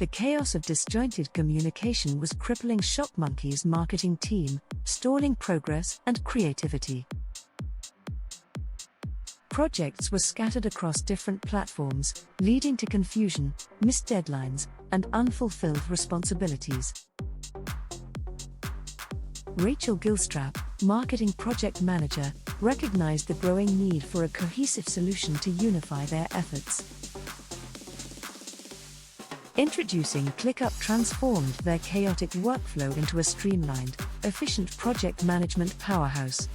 The chaos of disjointed communication was crippling Shopmonkey's marketing team, stalling progress and creativity. Projects were scattered across different platforms, leading to confusion, missed deadlines, and unfulfilled responsibilities. Rachel Gilstrap, marketing project manager, recognized the growing need for a cohesive solution to unify their efforts. Introducing ClickUp transformed their chaotic workflow into a streamlined, efficient project management powerhouse.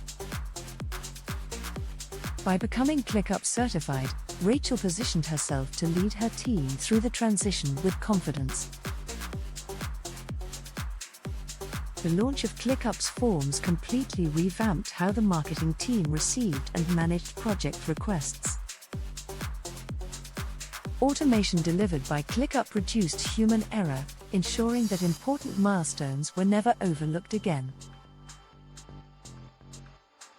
By becoming ClickUp certified, Rachel positioned herself to lead her team through the transition with confidence. The launch of ClickUp's forms completely revamped how the marketing team received and managed project requests. Automation delivered by ClickUp reduced human error, ensuring that important milestones were never overlooked again.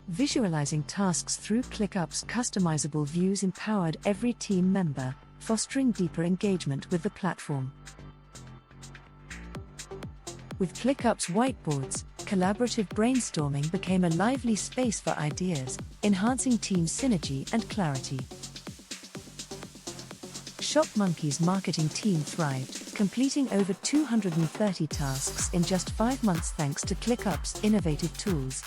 Visualizing tasks through ClickUp's customizable views empowered every team member, fostering deeper engagement with the platform. With ClickUp's whiteboards, collaborative brainstorming became a lively space for ideas, enhancing team synergy and clarity. Shopmonkey's marketing team thrived, completing over 230 tasks in just 5 months thanks to ClickUp's innovative tools.